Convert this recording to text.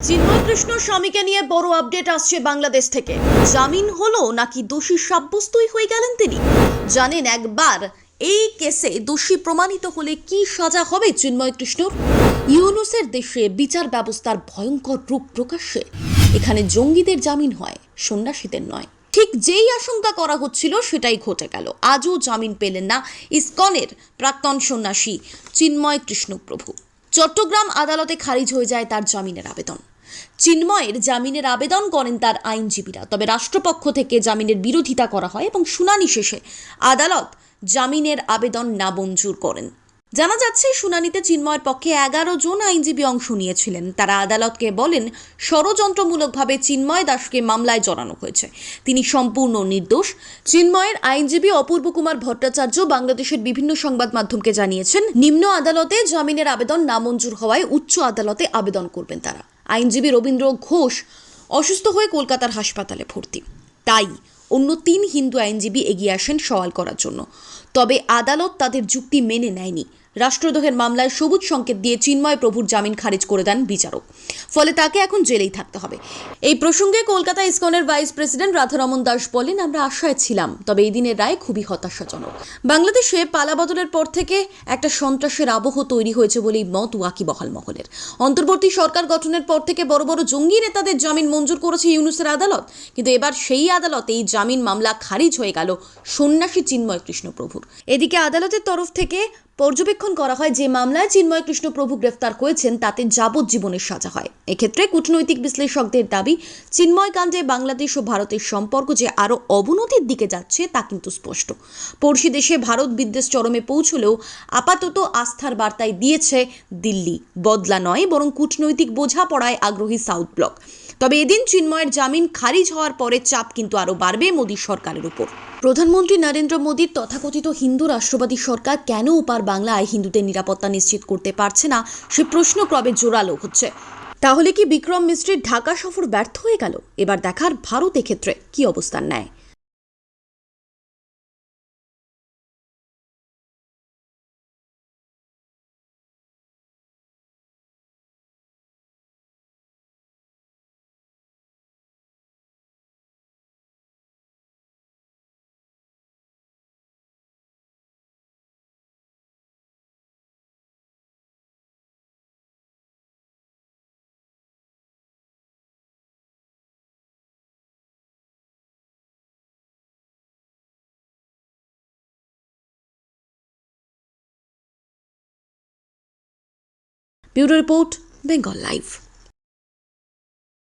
চিন্ময় কৃষ্ণ স্বামীকে নিয়ে বড় আপডেট আসছে বাংলাদেশ থেকে। জামিন হলো নাকি দোষী সাব্যস্তই হয়ে গেলেন তিনি? জানেন একবার এই কেসে দোষী প্রমাণিত হলে কি সাজা হবে চিন্ময় কৃষ্ণর? ইউনূসের দেশে বিচার ব্যবস্থার ভয়ঙ্কর রূপ প্রকাশ্যে। এখানে জঙ্গিদের জামিন হয়, সন্ন্যাসীদের নয়। ঠিক যেই আশঙ্কা করা হচ্ছিল সেটাই ঘটে গেল। আজও জামিন পেলেন না ইসকনের প্রাক্তন সন্ন্যাসী চিন্ময় কৃষ্ণ প্রভু। চট্টগ্রাম আদালতে খারিজ হয়ে যায় তার জামিনের আবেদন। চিন্ময়ের জামিনের আবেদন করেন তার আইনজীবীরা, তবে রাষ্ট্রপক্ষ থেকে জামিনের বিরোধিতা করা হয় এবং শুনানি শেষে আদালত জামিনের আবেদন নামঞ্জুর করেন। জানা যাচ্ছে শুনানিতে চিন্ময়ের পক্ষে 11 জন আইনজীবী অংশ নিয়েছিলেন। তারা আদালতকে বলেন ষড়যন্ত্রমূলকভাবে চিন্ময় দাসকে মামলায় জড়ানো হয়েছে, তিনি সম্পূর্ণ নির্দোষ। চিন্ময়ের আইনজীবী অপূর্ব কুমার ভট্টাচার্য বাংলাদেশের বিভিন্ন সংবাদ মাধ্যমকে জানিয়েছেন, নিম্ন আদালতে জামিনের আবেদন নামঞ্জুর হওয়ায় উচ্চ আদালতে আবেদন করবেন তারা। আইনজীবী রবীন্দ্র ঘোষ অসুস্থ হয়ে কলকাতার হাসপাতালে ভর্তি, তাই অন্য 3 হিন্দু আইনজীবী এগিয়ে আসেন সওয়াল করার জন্য। তবে আদালত তাদের যুক্তি মেনে নেয়নি। রাষ্ট্রদ্রোহের মামলায় সবুজ সংকেত দিয়ে চিন্ময় প্রভুর জামিন খারিজ করে দেন বিচারক, ফলে তাকে এখন জেলেই থাকতে হবে। এই প্রসঙ্গে কলকাতা ইসকনের ভাইস প্রেসিডেন্ট রাধারমন দাস বলেন, আমরা আশায় ছিলাম, তবে এই দিনের রায় খুবই হতাশাজনক। বাংলাদেশে পালাবদলের পর থেকে একটা সন্ত্রাসের আবহ তৈরি হয়েছে বলেই মত ওয়াকিবহাল মহলের। অন্তর্বর্তী সরকার গঠনের পর থেকে বড় বড় জঙ্গি নেতাদের জামিন মঞ্জুর করেছে ইউনূসের আদালত, কিন্তু এবার সেই আদালতে এই জামিন মামলা খারিজ হয়ে গেল সন্ন্যাসী চিন্ময় কৃষ্ণ প্রভুর। এদিকে আদালতের তরফ থেকে পর্যবেক্ষণ করা হয় যে মামলায় চিন্ময় কৃষ্ণ প্রভু গ্রেফতার হয়েছেন তাতে যাবজ্জীবনের সাজা হয়। এক্ষেত্রে কূটনৈতিক বিশ্লেষকদের দাবি, চিন্ময় কাণ্ডে বাংলাদেশ ও ভারতের সম্পর্ক যে আরও অবনতির দিকে যাচ্ছে তা কিন্তু স্পষ্ট। পড়শি দেশে ভারত বিদ্বেষ চরমে পৌঁছলেও আপাতত আস্থার বার্তায় দিয়েছে দিল্লি, বদলা নয় বরং কূটনৈতিক বোঝাপড়ায় আগ্রহী সাউথ ব্লক। তবে এদিন চিন্ময়ের জামিন খারিজ হওয়ার পরে চাপ কিন্তু আরও বাড়বে মোদী সরকারের উপর। প্রধানমন্ত্রী নরেন্দ্র মোদীর তথাকথিত হিন্দু রাষ্ট্রবাদী সরকার কেন ওপার বাংলায় হিন্দুদের নিরাপত্তা নিশ্চিত করতে পারছে না, সে প্রশ্ন ক্রমে জোরালো হচ্ছে। তাহলে কি বিক্রম মিস্ত্রির ঢাকা সফর ব্যর্থ হয়ে গেল? এবার দেখার ভারত এক্ষেত্রে কি অবস্থান নেয়। Bureau report, Bengal live.